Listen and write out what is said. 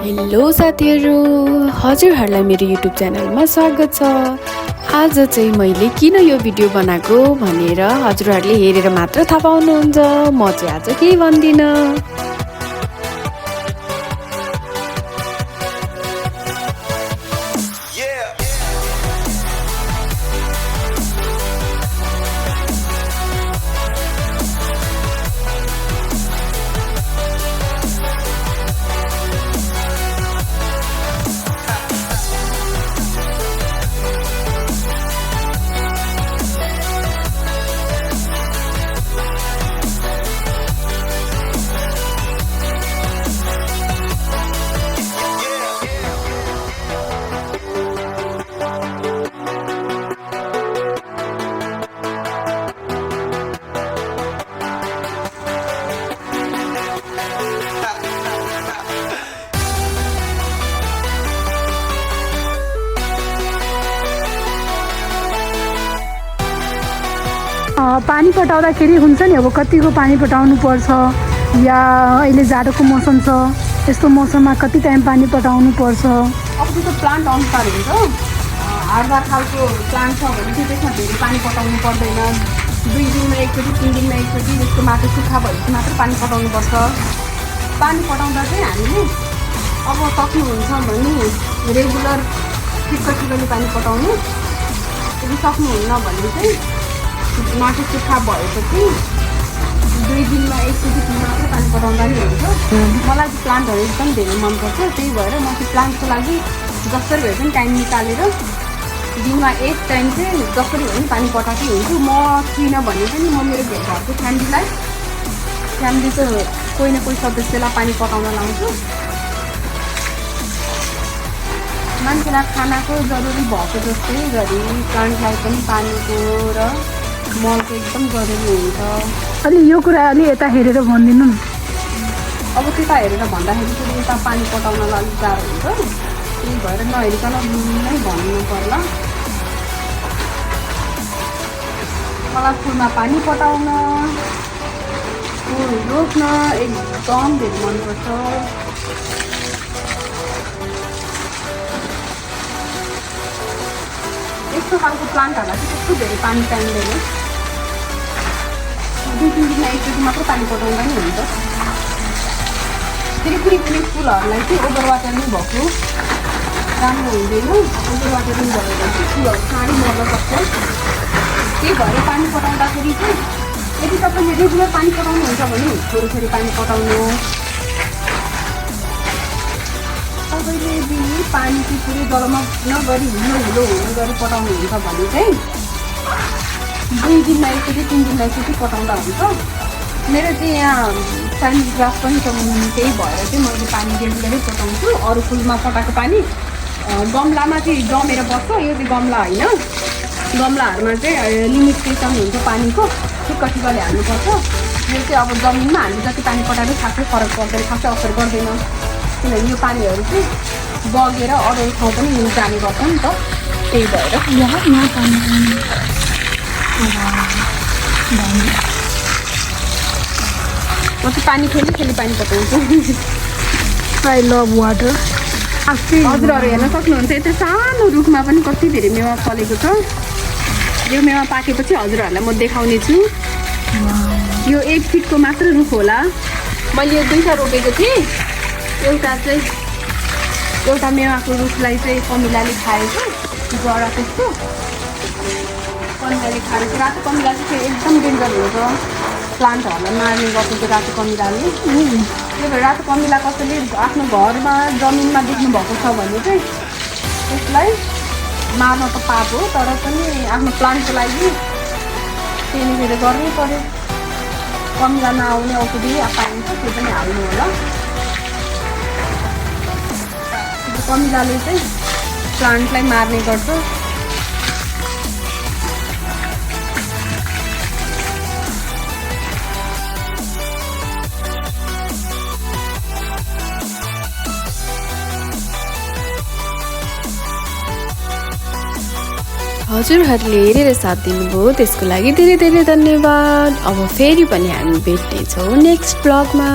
Hello साथीहरू, हजुरहरूलाई मेरो युट्युब च्यानलमा स्वागत छ। आज चाहिँ मैले किन यो भिडियो बनाएको भनेर हजुरहरूले हेरेर मात्र थाहा पाउनुहुन्छ। म चाहिँ आज केही भन्दिनँ। पानी पटाउँदाखेरि हुन्छ नि, अब कतिको पानी पटाउनु पर्छ, या अहिले जाडोको मौसम छ, यस्तो मौसममा कति टाइम पानी पटाउनु पर्छ। अब त्यो प्लान्ट अनुसार हुन्छ। हार्डवार खालको प्लान्ट छ भने चाहिँ त्यसमा धेरै पानी पटाउनु पर्दैन। 2 दिनमा एकचोटि 3 दिनमा एकचोटि त्यसको माटो सुक्खा भएपछि मात्र पानी पटाउनुपर्छ। पानी पटाउँदा चाहिँ हामीले अब सक्नुहुन्छ भने रेगुलर ठिक्क पानी पटाउनु। यदि सक्नुहुन्न भने चाहिँ माटो सुक्खा भएपछि 2 दिनमा एकचोटि मात्र पानी पटाउँदा नि हुन्छ। मलाई चाहिँ प्लान्टहरू एकदम धेरै मनपर्छ, त्यही भएर म चाहिँ प्लान्टको लागि जसरी भए पनि टाइम निकालेर दिनमा एक टाइम चाहिँ जसरी भए पनि पानी पटाएकै हुन्छु। म छुइनँ भने पनि म मेरो घरको फ्यामिलीको कोही न कोही सदस्यलाई पानी पटाउन लाउँछु। मान्छेलाई खानाको जरुरी भएको जस्तै गरी प्लान्टलाई पनि पानीको र मलको एकदम जरुरी हुन्छ। अलि यो कुरा अलि यता हेरेर भनिदिनु न। अब त्यता हेरेर भन्दाखेरि चाहिँ यता पानी पटाउनलाई अलिक गाह्रो हुन्छ, त्यही भएर नहेरिकन नै भन्नु पर्ला। मलाई फुलमा पानी पटाउन, फुल रोप्न एकदम धेरै मनपर्छ। यस्तो खालको प्लान्टहरूलाई चाहिँ त्यस्तो धेरै पानी चाहिँदैन। 2-3 दिनमा एकचोटि मात्र पानी पटाउँदा नि हुन्छ। फेरि कुनै फुलहरूलाई चाहिँ ओभर वाटरिङ भएको राम्रो हुँदैन। ओभर वाटरिङ भयो भने चाहिँ फुलहरू साह्रै मर्न सक्छ। त्यही भएर पानी पटाउँदाखेरि चाहिँ यदि तपाईँले रेगुलर पानी पटाउनुहुन्छ भने थोरै पानी पटाउनु। तपाईँले यदि पानी चाहिँ पुरै जलमा नगरी हुलो गरी पटाउनुहुन्छ भने चाहिँ 2 दिनमा एकचोटि 3 दिनमा एकचोटि पटाउँदा हुन्छ। मेरो चाहिँ यहाँ फ्यामिली ग्रास पनि छ, त्यही भएर चाहिँ मैले पानी रेगुलरै पटाउँछु। अरू फुलमा पटाएको पानी गमलामा चाहिँ जमेर बस्छ। यो चाहिँ गमला होइन, गमलाहरूमा चाहिँ लिमिटेसन हुन्छ पानीको, ठिक्कले हाल्नुपर्छ। यो चाहिँ अब जमिनमा हामीले जति पानी पटाएर खासै फरक पर्दैन, खासै असर गर्दैन। किनभने यो पानीहरू चाहिँ बगेर अरू ठाउँ पनि जाने गर्छ नि त, त्यही भएर म चाहिँ पानी खेली पानी पटाउँछु। I love water. हजुरहरू हेर्न सक्नुहुन्छ, यता सानो रुखमा पनि कति धेरै मेवा फलेको छ। यो मेवा पाकेपछि हजुरहरूलाई म देखाउने छु। यो 1 फिटको मात्र रुख होला। मैले यो 2टा रोपेको थिएँ। एउटा मेवाको रुखलाई चाहिँ कमिलाले खाएको, जरा त्यस्तो कमिलाले खाएको। रातो कमिला चाहिँ एकदम डेन्जर हुन्छ, प्लान्टहरूलाई मार्ने गर्छ त्यो रातो कमिलाले। त्यही भएर रातो कमिला कसैले आफ्नो घरमा जमिनमा देख्नु भएको छ भने चाहिँ त्यसलाई मार्न त पाप हो, तर पनि आफ्नो प्लान्टको लागि त्यही गर्नै पऱ्यो। कमिला नआउने औषधि पाइन्छ, त्यो पनि हाल्नु होला। कमिलाले चाहिँ प्लान्टलाई मार्ने गर्छ। हजुरहरूले हेरेर साथ दिनुभयो त्यसको लागि धेरै धेरै धन्यवाद। अब फेरि पनि हामी भेट्नेछौँ नेक्स्ट ब्लगमा।